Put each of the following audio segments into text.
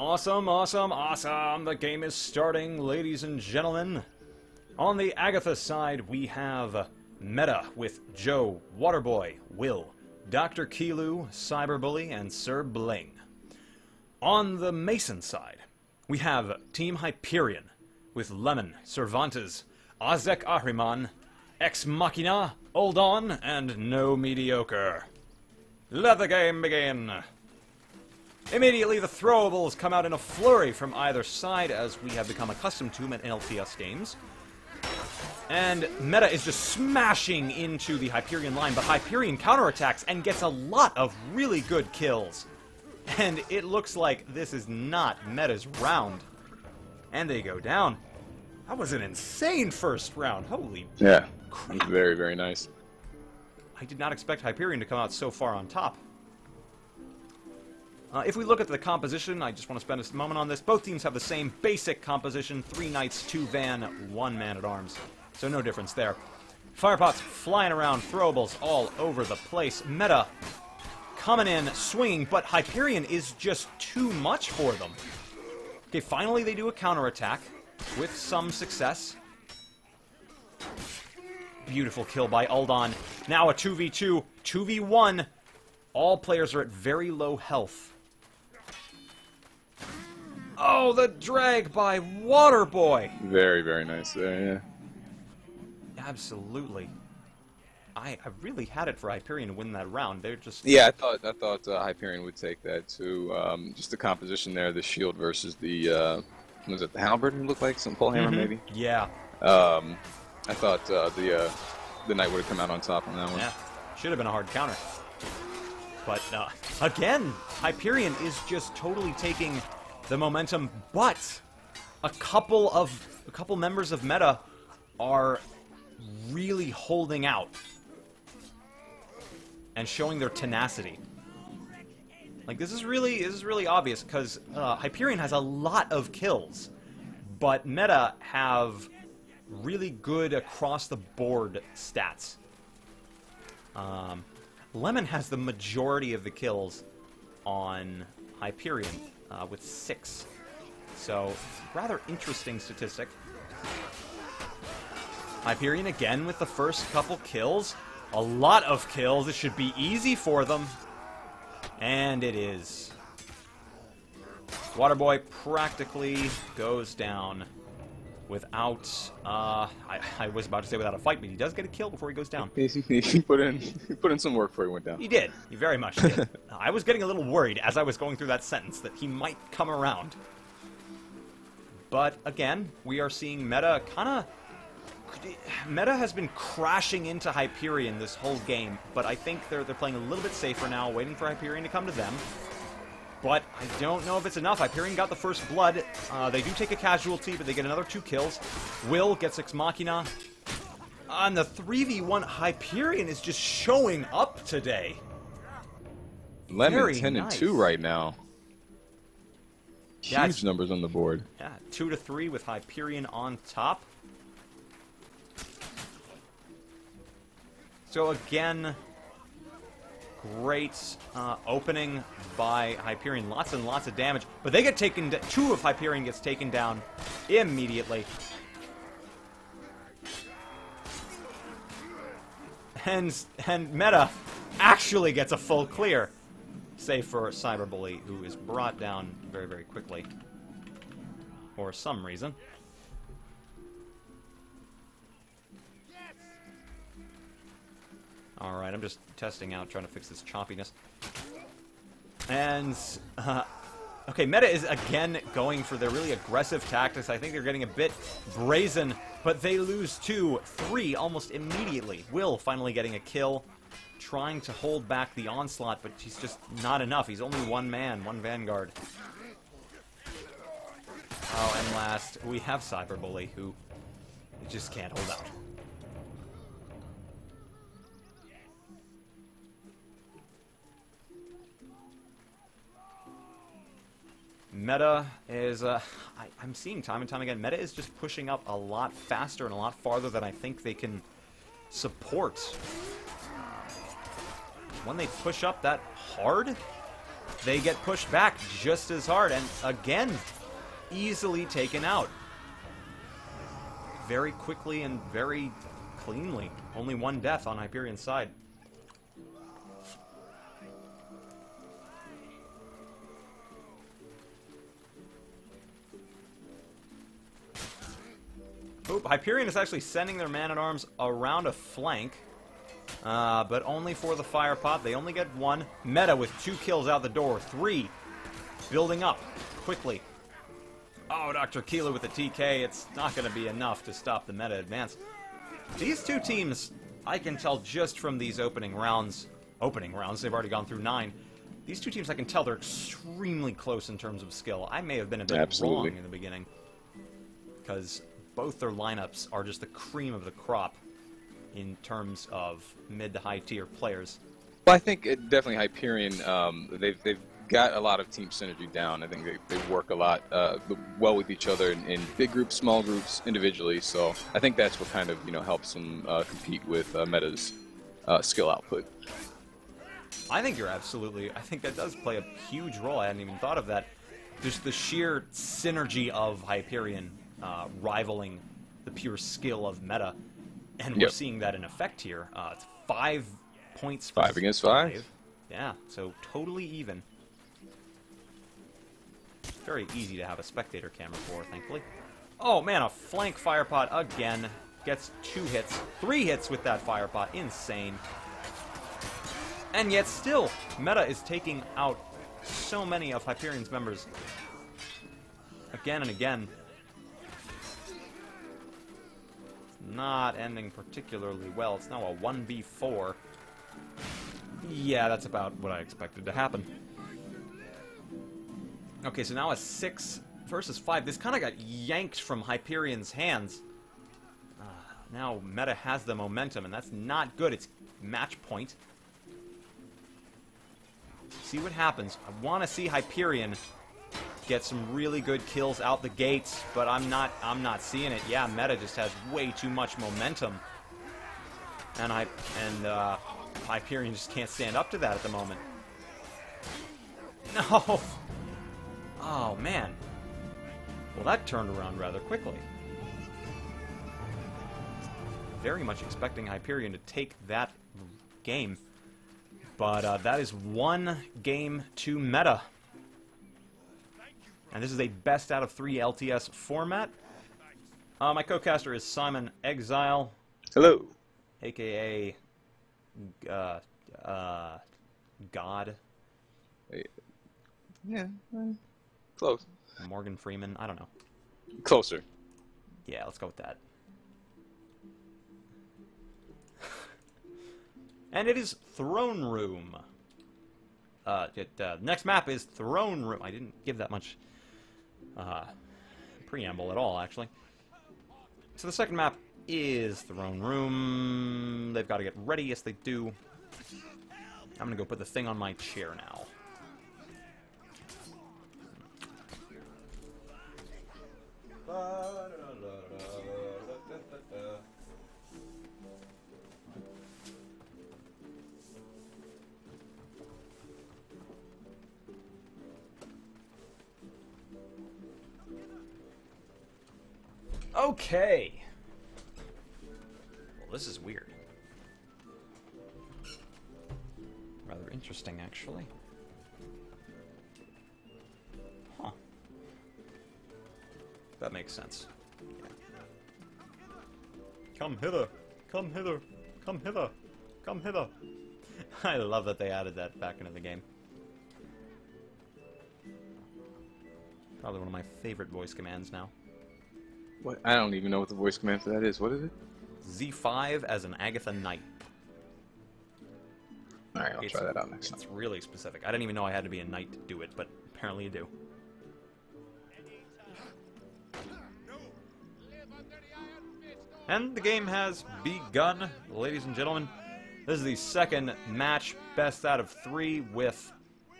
Awesome, awesome, awesome. The game is starting, ladies and gentlemen. On the Agatha side, we have Meta with Joe, Waterboy, Will, Dr. Kilu, Cyberbully, and Sir Bling. On the Mason side, we have Team Hyperion with Lemon, Cervantes, Azek Ahriman, Ex Machina, Oldon, and No Mediocre. Let the game begin! Immediately, the throwables come out in a flurry from either side, as we have become accustomed to in LTS games. And Meta is just smashing into the Hyperion line, but Hyperion counterattacks and gets a lot of really good kills. And it looks like this is not Meta's round. And they go down. That was an insane first round. Holy crap. Very, very nice. I did not expect Hyperion to come out so far on top. If we look at the composition, I just want to spend a moment on this. Both teams have the same basic composition. 3 knights, 2 van, 1 man-at-arms. So no difference there. Firepots flying around, throwables all over the place. Meta coming in, swinging, but Hyperion is just too much for them. Okay, finally they do a counterattack with some success. Beautiful kill by Uldon. Now a 2v2, 2v1. All players are at very low health. Oh, the drag by Waterboy! Very, very nice there, yeah. Absolutely. I really had it for Hyperion to win that round. They're just... Yeah, I thought Hyperion would take that too. Just the composition there, the shield versus the, was it the halberd it looked like? Some pole hammer, maybe? Yeah. I thought the knight would have come out on top on that one. Yeah. Should have been a hard counter. But, again, Hyperion is just totally taking the momentum, but a couple members of Meta are really holding out and showing their tenacity. Like, this is really obvious, because Hyperion has a lot of kills, but Meta have really good across-the-board stats. Lemon has the majority of the kills on Hyperion, with 6. So, rather interesting statistic. Hyperion again with the first couple kills. A lot of kills. It should be easy for them. And it is. Waterboy practically goes down without, I was about to say without a fight, but he does get a kill before he goes down. He put in some work before he went down. He did. He very much did. I was getting a little worried as I was going through that sentence that he might come around. But, again, we are seeing Meta Meta has been crashing into Hyperion this whole game, but I think they're playing a little bit safer now, waiting for Hyperion to come to them. But I don't know if it's enough. Hyperion got the first blood. They do take a casualty, but they get another 2 kills. Will gets Ex Machina. On the 3v1, Hyperion is just showing up today. Lemon 10 and 2 right now. Yeah, Huge numbers on the board. Yeah, 2 to 3 with Hyperion on top. So again, great opening by Hyperion. Lots and lots of damage. But they get taken... 2 of Hyperion gets taken down immediately. And Meta actually gets a full clear. Save for Cyberbully, who is brought down very, very quickly. For some reason. Alright, I'm just testing out, trying to fix this choppiness. And, okay, Meta is again going for their really aggressive tactics. I think they're getting a bit brazen, but they lose 2, 3 almost immediately. Will finally getting a kill, trying to hold back the onslaught, but he's just not enough. He's only 1 man, 1 vanguard. Oh, and last, we have Cyberbully, who just can't hold out. Meta is, I'm seeing time and time again, Meta is just pushing up a lot faster and a lot farther than I think they can support. When they push up that hard, they get pushed back just as hard, and again, easily taken out. Very quickly and very cleanly. Only one death on Hyperion's side. Oop, Hyperion is actually sending their man-at-arms around a flank. But only for the fire pot. They only get one. Meta with 2 kills out the door. 3. Building up quickly. Oh, Dr. Keeler with the TK. It's not going to be enough to stop the meta advance. These two teams, I can tell just from these opening rounds, they've already gone through 9. These two teams, I can tell they're extremely close in terms of skill. I may have been a bit wrong in the beginning. Because both their lineups are just the cream of the crop in terms of mid to high tier players. Well, I think definitely Hyperion. They've got a lot of team synergy down. I think they work a lot well with each other in big groups, small groups, individually. So I think that's what kind of helps them compete with Meta's skill output. I think you're absolutely. I think that does play a huge role. I hadn't even thought of that. Just the sheer synergy of Hyperion rivaling the pure skill of Meta. And we're seeing that in effect here. It's 5 points. 5 against 5. Yeah, so totally even. Very easy to have a spectator camera for, thankfully. Oh man, a flank fire pot again. Gets 2 hits. 3 hits with that fire pot. Insane. And yet still, Meta is taking out so many of Hyperion's members. Again and again. Not ending particularly well. It's now a 1v4. Yeah, that's about what I expected to happen. Okay, so now a 6 versus 5. This kind of got yanked from Hyperion's hands. Now Meta has the momentum, and that's not good. It's match point. See what happens. I want to see Hyperion get some really good kills out the gates, but I'm not seeing it. Yeah, Meta just has way too much momentum, and Hyperion just can't stand up to that at the moment. No. Oh man. Well, that turned around rather quickly. Very much expecting Hyperion to take that game, but that is 1 game to Meta. And this is a best out of 3 LTS format. My co-caster is Simon Exile. Hello. AKA God. Yeah, close. Morgan Freeman. I don't know. Closer. Yeah, let's go with that. And it is Throne Room. Next map is Throne Room. I didn't give that much preamble at all, actually. So the second map is Throne Room. They've got to get ready. Yes, they do. I'm going to go put the thing on my chair now. Okay. Well, this is weird. Rather interesting, actually. Huh. That makes sense. Yeah. Come hither. Come hither. Come hither. Come hither. I love that they added that back into the game. Probably one of my favorite voice commands now. What? I don't even know what the voice command for that is. What is it? Z5 as an Agatha Knight. Alright, I'll try that out next time. It's really specific. I didn't even know I had to be a knight to do it, but apparently you do. And the game has begun, ladies and gentlemen. This is the second match, best out of 3, with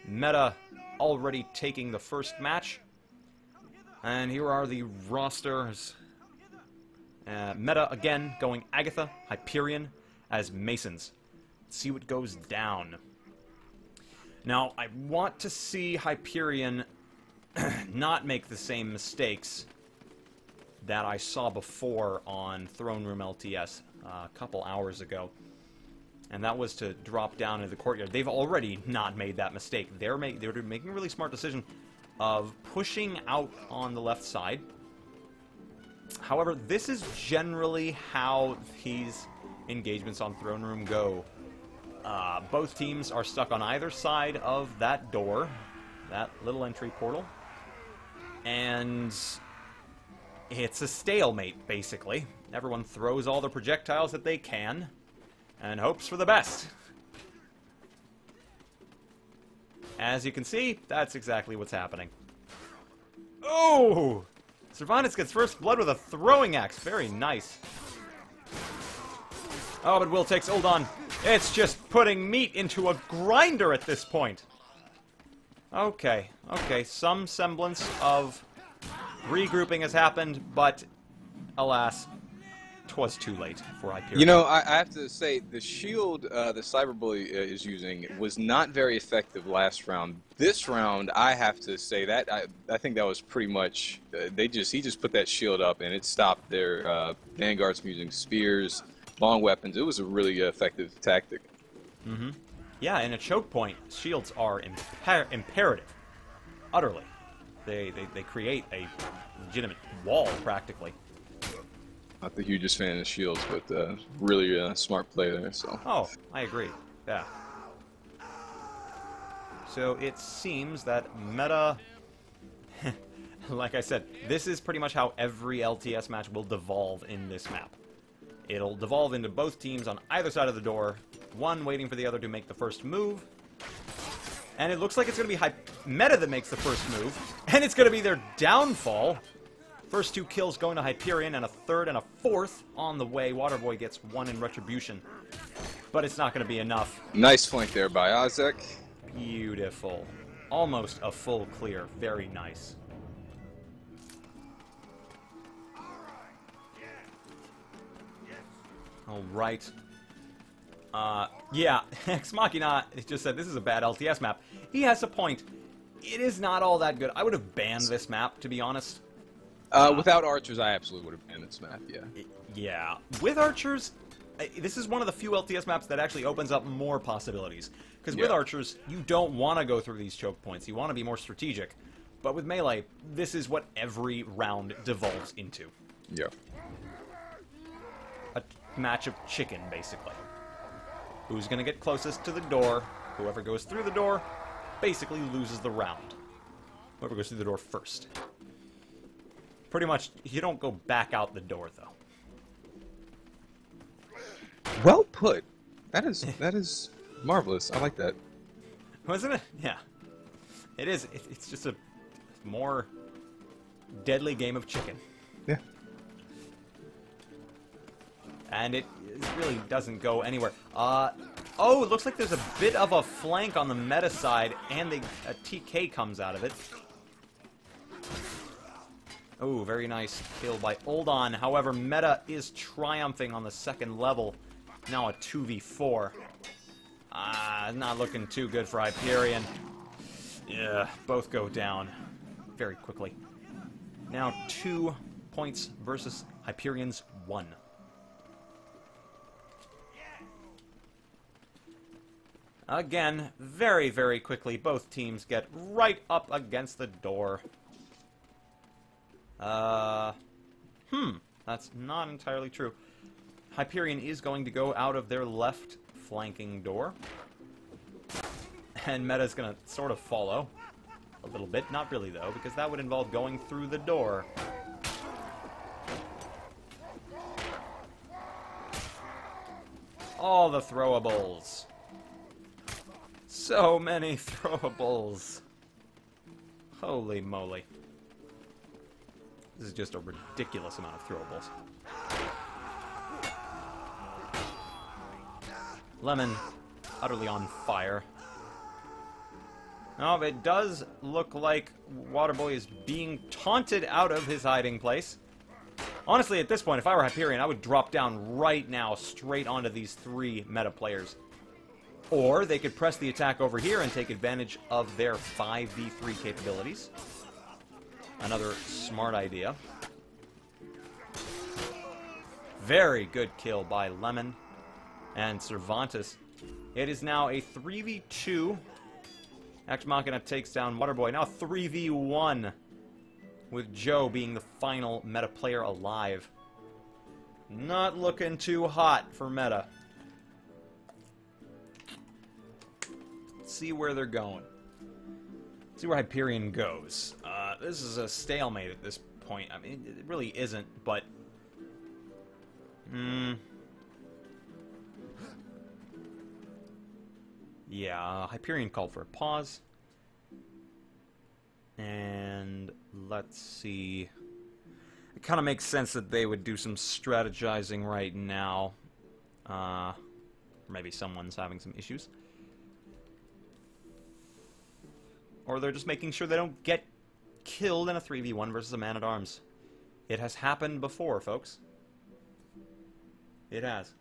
Meta already taking the first match. And here are the rosters. Meta, again, going Agatha, Hyperion as Masons. Let's see what goes down. Now, I want to see Hyperion not make the same mistakes that I saw before on Throne Room LTS a couple hours ago. And that was to drop down into the courtyard. They've already not made that mistake. They're making a really smart decision of pushing out on the left side. However, this is generally how these engagements on Throne Room go. Both teams are stuck on either side of that door, that little entry portal. And it's a stalemate, basically. Everyone throws all the projectiles that they can and hopes for the best. As you can see, that's exactly what's happening. Oh! Cervantes gets first blood with a throwing axe. Very nice. Oh, but Will takes hold on. It's just putting meat into a grinder at this point. Okay, okay, some semblance of regrouping has happened, but alas, 'twas too late for Hyperion. You know, I have to say, the shield the Cyberbully is using was not very effective last round. This round, I have to say that I think that was pretty much he just put that shield up and it stopped their vanguards from using spears, long weapons. It was a really effective tactic. Mm-hmm. Yeah, in a choke point, shields are imperative. Utterly. They create a legitimate wall, practically. Not the hugest fan of shields, but really smart play there. So. Oh, I agree. Yeah. So it seems that meta, like I said, this is pretty much how every LTS match will devolve in this map. It'll devolve into both teams on either side of the door, one waiting for the other to make the first move. And it looks like it's going to be meta that makes the first move, and it's going to be their downfall. First two kills going to Hyperion, and a third and a fourth on the way. Waterboy gets one in retribution, but it's not going to be enough. Nice flank there by Ozek. Beautiful. Almost a full clear. Very nice. All right. Yeah, Ex Machina just said this is a bad LTS map. He has a point. It is not all that good. I would have banned this map, to be honest. Without archers, I absolutely would have banned this map, yeah. Yeah. With archers, this is one of the few LTS maps that actually opens up more possibilities. Because with archers, you don't want to go through these choke points. You want to be more strategic. But with melee, this is what every round devolves into. Yeah. A match of chicken, basically. Who's going to get closest to the door? Whoever goes through the door basically loses the round. Whoever goes through the door first. Pretty much, you don't go back out the door, though. Well put. That is marvelous. I like that. Wasn't it? Yeah. It is. It's just a more deadly game of chicken. Yeah. And it really doesn't go anywhere. Oh, it looks like there's a bit of a flank on the meta side, and a TK comes out of it. Oh, very nice kill by Uldon. However, meta is triumphing on the second level. Now a 2v4. Not looking too good for Hyperion. Yeah, both go down very quickly. Now 2 points versus Hyperion's 1. Again, very, very quickly, both teams get right up against the door. That's not entirely true. Hyperion is going to go out of their left flanking door. And Meta's going to sort of follow a little bit. Not really, though, because that would involve going through the door. All the throwables. So many throwables. Holy moly. This is just a ridiculous amount of throwables. Lemon, utterly on fire. Oh, it does look like Waterboy is being taunted out of his hiding place. Honestly, at this point, if I were Hyperion, I would drop down right now, straight onto these 3 meta players. Or they could press the attack over here and take advantage of their 5v3 capabilities. Another smart idea. Very good kill by Lemon and Cervantes. It is now a 3v2. Ex Machina takes down Waterboy. Now 3v1 with Joe being the final meta player alive. Not looking too hot for meta. Let's see where they're going. See where Hyperion goes. This is a stalemate at this point. I mean, it really isn't, but... Yeah, Hyperion called for a pause. And let's see. It kind of makes sense that they would do some strategizing right now. Maybe someone's having some issues. Or they're just making sure they don't get killed in a 3v1 versus a man-at-arms. It has happened before, folks. It has.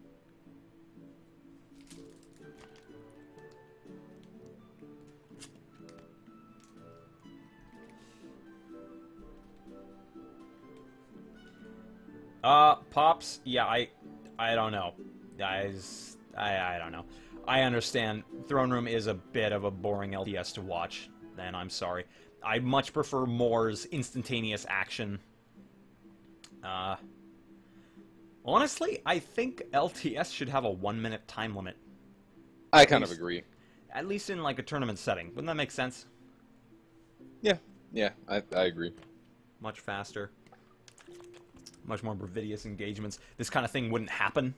Pops, yeah, I don't know. Guys, I don't know. I understand Throne Room is a bit of a boring LTS to watch, and I'm sorry. I much prefer Moore's instantaneous action. Honestly, I think LTS should have a 1-minute time limit. I kind of agree. At least in, like, a tournament setting. Wouldn't that make sense? Yeah, I agree. Much faster. Much more pervidious engagements. This kind of thing wouldn't happen.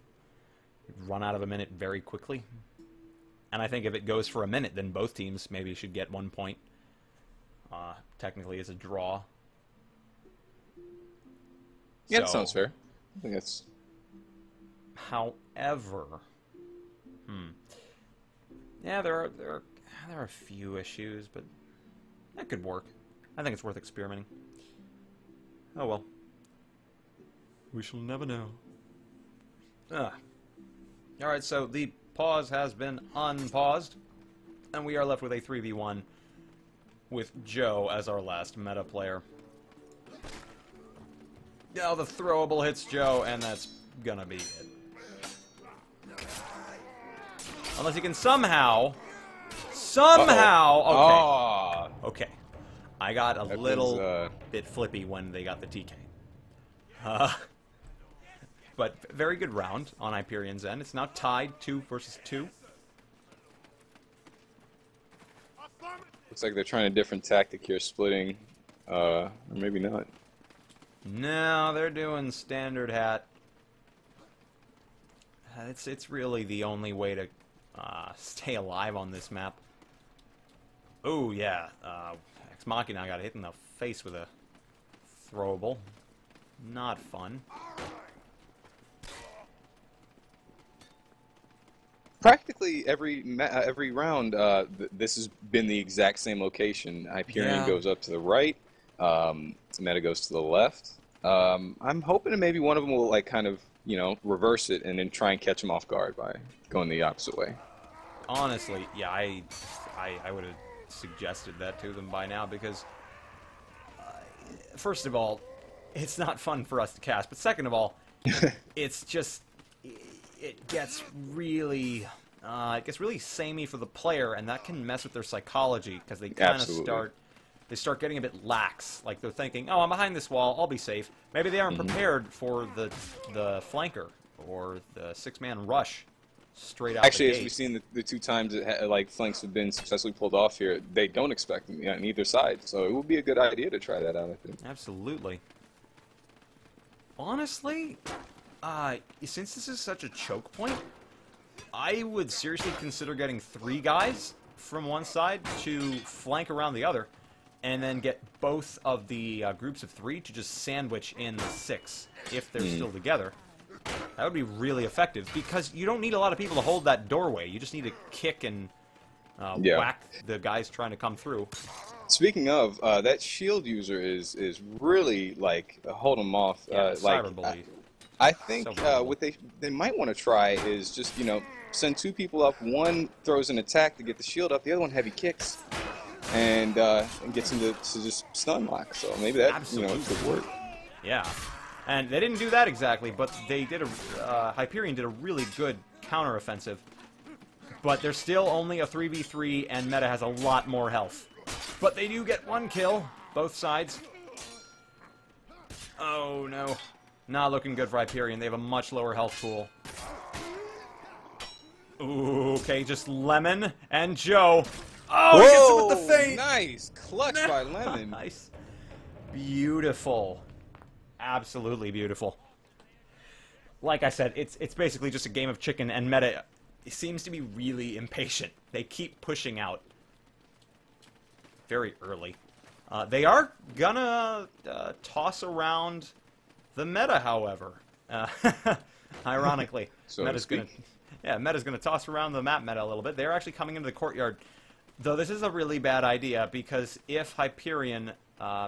You'd run out of a minute very quickly. And I think if it goes for a minute, then both teams maybe should get 1 point. Technically, it's a draw. Yeah, that sounds fair. I think that's... However... Yeah, there are a few issues, but that could work. I think it's worth experimenting. Oh well. We shall never know. Alright, so the pause has been unpaused, and we are left with a 3v1 with Joe as our last meta player. Now the throwable hits Joe, and that's gonna be it. Unless he can somehow... Uh-oh. Okay. Okay. I got a little bit flippy when they got the TK. But very good round on Hyperion's end. It's now tied 2 versus 2. Looks like they're trying a different tactic here, splitting. Or maybe not. No, they're doing standard hat. It's really the only way to stay alive on this map. Oh yeah, Ex Machina got hit in the face with a throwable. Not fun. Practically every round, this has been the exact same location. Hyperion goes up to the right, Meta goes to the left. I'm hoping that maybe one of them will like kind of reverse it and then try and catch him off guard by going the opposite way. Honestly, yeah, I would have suggested that to them by now because, first of all, it's not fun for us to cast, but second of all, it's just it gets really samey for the player, and that can mess with their psychology because they kind of start getting a bit lax. Like they're thinking, "Oh, I'm behind this wall, I'll be safe." Maybe they aren't prepared for the flanker or the 6-man rush straight out. Actually, the as gate. we've seen the 2 times that like flanks have been successfully pulled off here, they don't expect them on either side. So it would be a good idea to try that out, I think. Absolutely. Honestly, since this is such a choke point, I would seriously consider getting 3 guys from one side to flank around the other, and then get both of the groups of 3 to just sandwich in the 6 if they're still together. That would be really effective because you don't need a lot of people to hold that doorway. You just need to kick and whack the guys trying to come through. Speaking of, that shield user is really like holding them off. Yeah, cyberbully. I think what they might want to try is just send 2 people up. One throws an attack to get the shield up. The other one heavy kicks and gets him to just stun lock. So maybe that could work. Yeah, and they didn't do that exactly, but they did Hyperion did a really good counteroffensive. But they're still only a 3v3, and Meta has a lot more health. But they do get 1 kill, both sides. Oh no, not looking good for Hyperion. They have a much lower health pool. Ooh, okay, just Lemon and Joe. Oh, he gets him with the feint! Nice! Clutch by Lemon. Nice. Beautiful. Absolutely beautiful. Like I said, it's basically just a game of chicken, and Meta seems to be really impatient. They keep pushing out very early. They are gonna toss around the meta, however. Ironically. So Meta's gonna toss around the map meta a little bit. They're actually coming into the courtyard. Though this is a really bad idea, because if Hyperion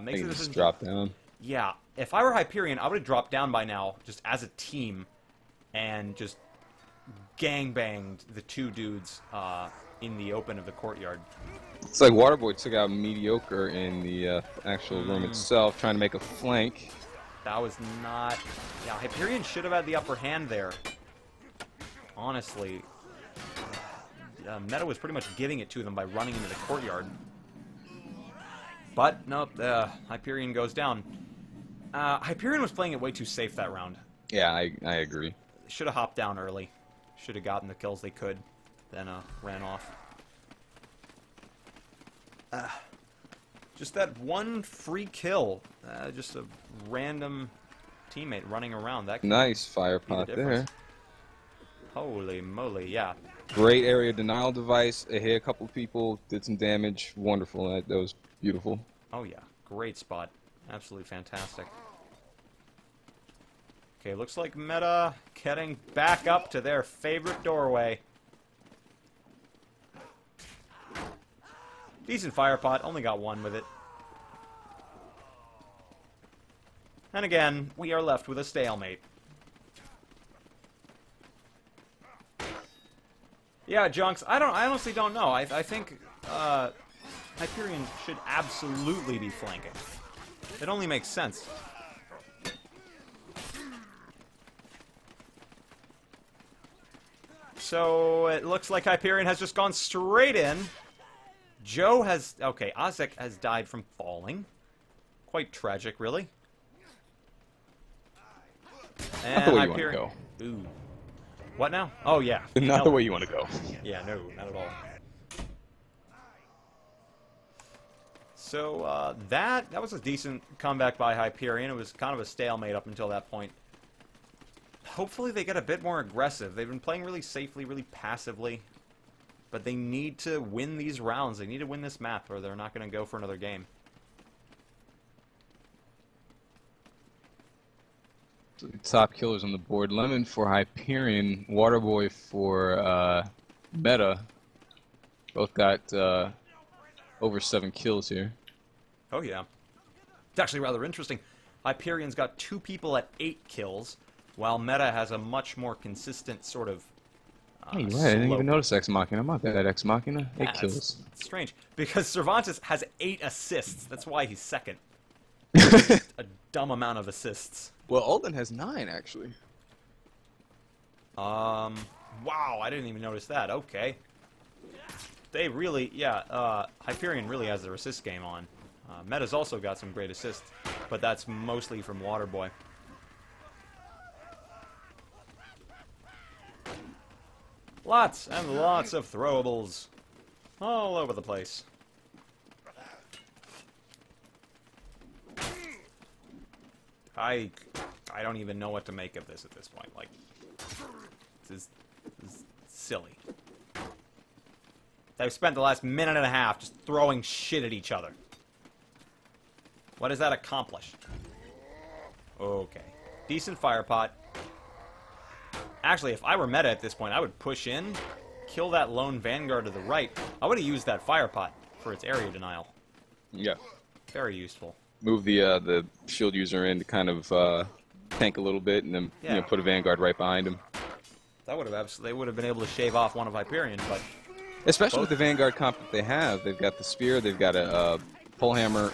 makes a decision... drop down. Yeah, if I were Hyperion, I would have dropped down by now, just as a team, and just gangbanged the 2 dudes in the open of the courtyard. It's like Waterboy took out Mediocre in the actual room itself, trying to make a flank. That was not... Yeah, Hyperion should have had the upper hand there. Honestly. Meta was pretty much giving it to them by running into the courtyard. But, nope, Hyperion goes down. Hyperion was playing it way too safe that round. Yeah, I agree. Should have hopped down early. Should have gotten the kills they could. Then ran off. Just that one free kill. Just a random teammate running around. That nice fire pot there. Holy moly, yeah. Great area denial device. It hit a couple people, did some damage. Wonderful. That was beautiful. Oh yeah, great spot. Absolutely fantastic. Okay, looks like Meta getting back up to their favorite doorway. Decent fire pot, only got 1 with it. And again, we are left with a stalemate. Yeah, Junks, I honestly don't know. I think Hyperion should absolutely be flanking. It only makes sense. So it looks like Hyperion has just gone straight in. Joe has... Okay, Ozek has died from falling. Quite tragic, really. And not the way you want to go. Ooh. What now? Oh, yeah. Not the way you want to go. Yeah, no, not at all. So, that was a decent comeback by Hyperion. It was kind of a stalemate up until that point. Hopefully they get a bit more aggressive. They've been playing really safely, really passively. But they need to win these rounds. They need to win this map, or they're not going to go for another game. Top killers on the board. Lemon for Hyperion, Waterboy for Meta. Both got over 7 kills here. Oh, yeah. It's actually rather interesting. Hyperion's got 2 people at 8 kills, while Meta has a much more consistent sort of hey, you're right. I didn't even notice Ex Machina. I'm not bad at Ex Machina. 8 kills. It's strange, because Cervantes has 8 assists. That's why he's second. A dumb amount of assists. Well, Alden has 9, actually. Wow, I didn't even notice that. Okay. They really, yeah, Hyperion really has their assist game on. Meta's also got some great assists, but that's mostly from Waterboy. Lots and lots of throwables all over the place. I don't even know what to make of this at this point. Like, this is silly. They've spent the last minute and a half just throwing shit at each other. What does that accomplish? Okay. Decent fire pot. Actually, if I were Meta at this point, I would push in, kill that lone vanguard to the right. I would have used that fire pot for its area denial. Yeah. Very useful. Move the shield user in to kind of tank a little bit, and then you know, put a vanguard right behind him. That would have they would have been able to shave off one of Hyperion, but Especially with the Vanguard comp that they have. They've got the spear, they've got a pole hammer.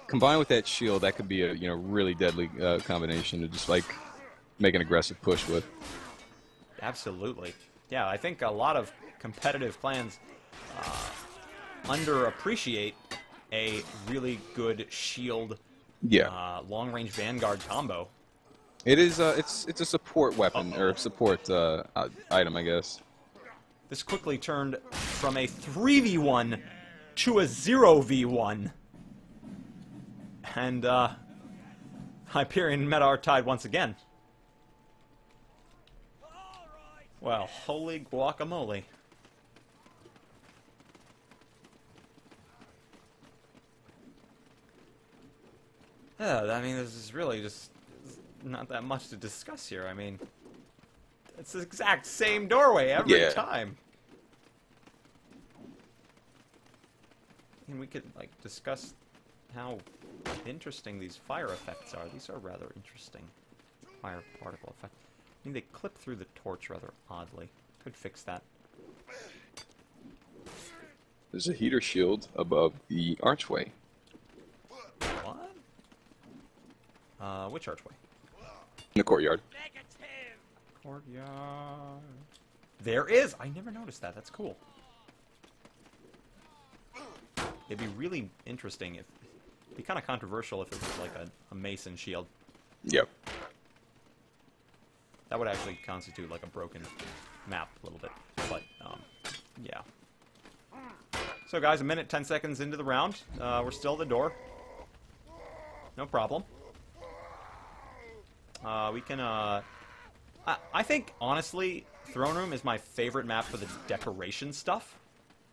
Combined with that shield, that could be a really deadly combination to just like make an aggressive push with. absolutely. Yeah, I think a lot of competitive clans underappreciate a really good shield, long-range Vanguard combo. It is. It's a support weapon or support item, I guess. This quickly turned from a 3v1 to a 0v1. And, Hyperion and Meta are tied once again. Well, holy guacamole. Yeah, I mean, this is really just not that much to discuss here. I mean, it's the exact same doorway every time. And we could, like, discuss how interesting these fire effects are. These are rather interesting. Fire particle effect. I mean, they clip through the torch rather oddly. Could fix that. There's a heater shield above the archway. What? Which archway? In the courtyard. Courtyard. There is! I never noticed that. That's cool. It'd be really interesting if... It'd be kind of controversial if it was like a mason shield. Yep. That would actually constitute like a broken map a little bit. But, yeah. So guys, 1 minute, 10 seconds into the round. We're still at the door. No problem. We can, I think, honestly, Throne Room is my favorite map for the decoration stuff.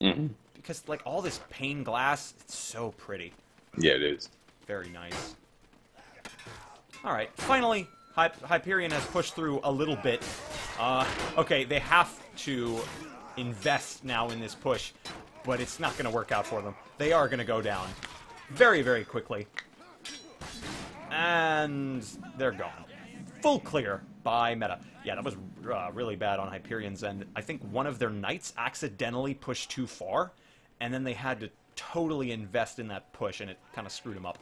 Mm-hmm. Because, like, all this pane glass, it's so pretty. Yeah, it is. Very nice. Alright, finally, Hyperion has pushed through a little bit. Okay, they have to invest now in this push, but it's not going to work out for them. They are going to go down very, very quickly. And they're gone. Full clear by Meta. Yeah, that was really bad on Hyperion's end. I think one of their knights accidentally pushed too far, and then they had to totally invest in that push, and it kind of screwed them up.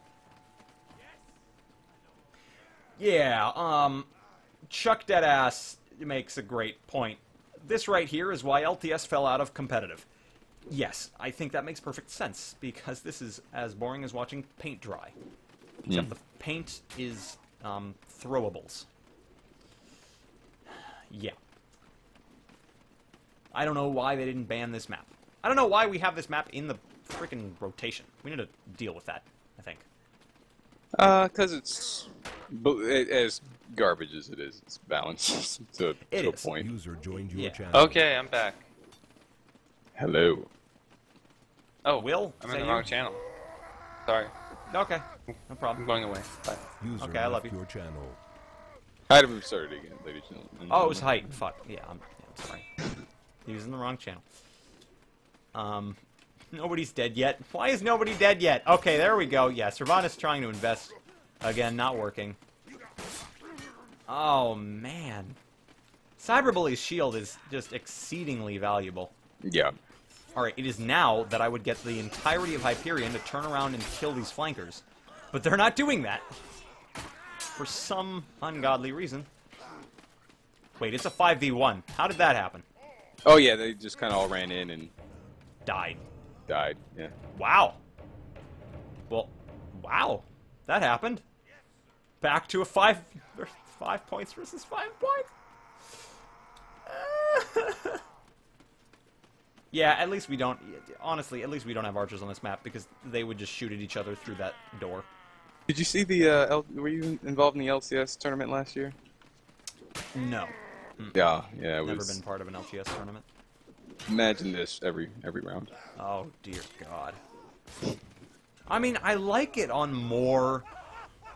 Yeah, Chuck Deadass makes a great point. This right here is why LTS fell out of competitive. Yes, I think that makes perfect sense, because this is as boring as watching paint dry. Except the paint is throwables. Yeah. I don't know why they didn't ban this map. I don't know why we have this map in the freaking rotation. We need to deal with that, I think. Because it's as garbage as it is, it's balanced to a point. User joined your channel. Okay, I'm back. Hello. Oh, Will? I'm in the wrong channel. Sorry. Okay, no I'm problem. going away. Bye. User Okay, I love left you. your channel. I'd have started again, ladies and gentlemen. Oh, it was height. Fuck. Yeah, I'm sorry. He was in the wrong channel. Nobody's dead yet. Why is nobody dead yet? Okay, there we go. Yeah, Servana's trying to invest. Again, not working. Oh, man. Cyberbully's shield is just exceedingly valuable. Yeah. Alright, it is now that I would get the entirety of Hyperion to turn around and kill these flankers. But they're not doing that. For some ungodly reason. Wait, it's a 5v1. How did that happen? Oh yeah, they just kind of all ran in and Died. died. Yeah. Wow. Well, wow. That happened. Back to a 5 points versus 5 points. Yeah, at least we don't... Honestly, at least we don't have archers on this map, because they would just shoot at each other through that door. Did you see the, were you involved in the LTS tournament last year? No. Yeah, yeah, it Never was... been part of an LTS tournament. Imagine this every round. Oh, dear God. I mean, I like it on more,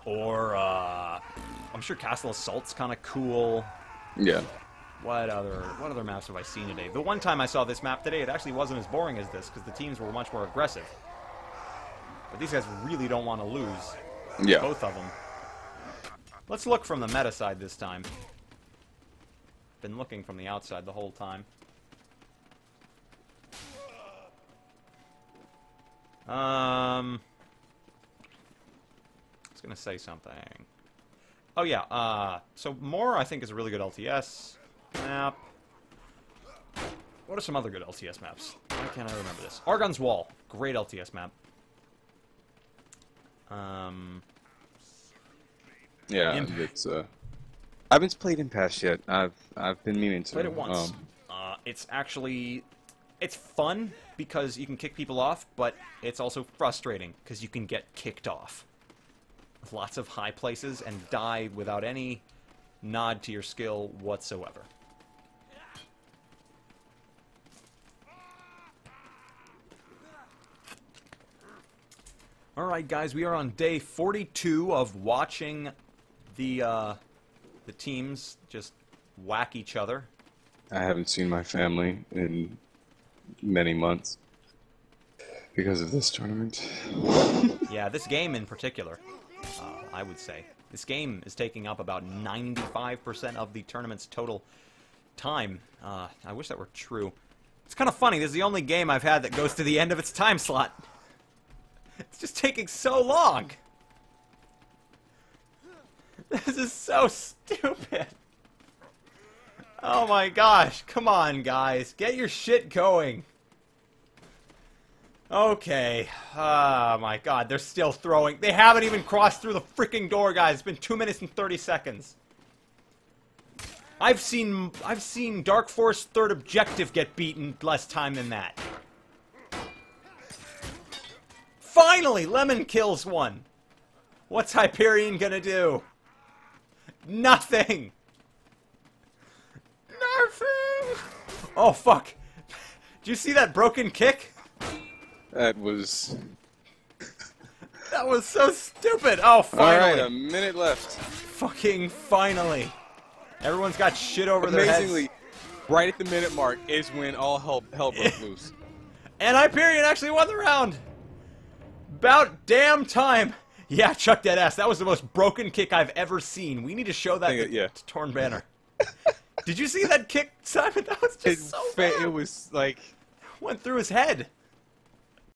or, I'm sure Castle Assault's kind of cool. Yeah. What other maps have I seen today? The one time I saw this map today, it actually wasn't as boring as this, because the teams were much more aggressive. But these guys really don't want to lose. Yeah. Both of them. Let's look from the meta side this time. been looking from the outside the whole time. I was gonna say something. Oh yeah, so More I think is a really good LTS map. What are some other good LTS maps? Why can't I remember this? Argon's Wall, great LTS map. Yeah, it's I haven't played Impasse yet. I've been meaning to. Played it once. It's actually, it's fun because you can kick people off, but it's also frustrating because you can get kicked off. Lots of high places and die without any nod to your skill whatsoever. Alright guys, we are on day 42 of watching the teams just whack each other. I haven't seen my family in many months because of this tournament. Yeah, this game in particular, I would say. This game is taking up about 95% of the tournament's total time. I wish that were true. It's kind of funny, this is the only game I've had that goes to the end of its time slot. It's just taking so long. This is so stupid. Oh my gosh, come on guys, get your shit going. Okay, oh my god, they're still throwing. They haven't even crossed through the freaking door, guys. It's been 2 minutes and 30 seconds. I've seen Dark Force third objective get beaten less time than that. Finally, Lemon kills one. What's Hyperion gonna do? Nothing. Nothing. Oh fuck! Did you see that broken kick? That was so stupid. Oh, finally. Alright, a minute left. Fucking finally. Everyone's got shit over their heads. Amazingly, right at the minute mark is when all hell broke loose. And Hyperion actually won the round. About damn time. Yeah, Chuck that ass. That was the most broken kick I've ever seen. We need to show that to Torn Banner. Did you see that kick, Simon? That was just so bad. It was like... Went through his head.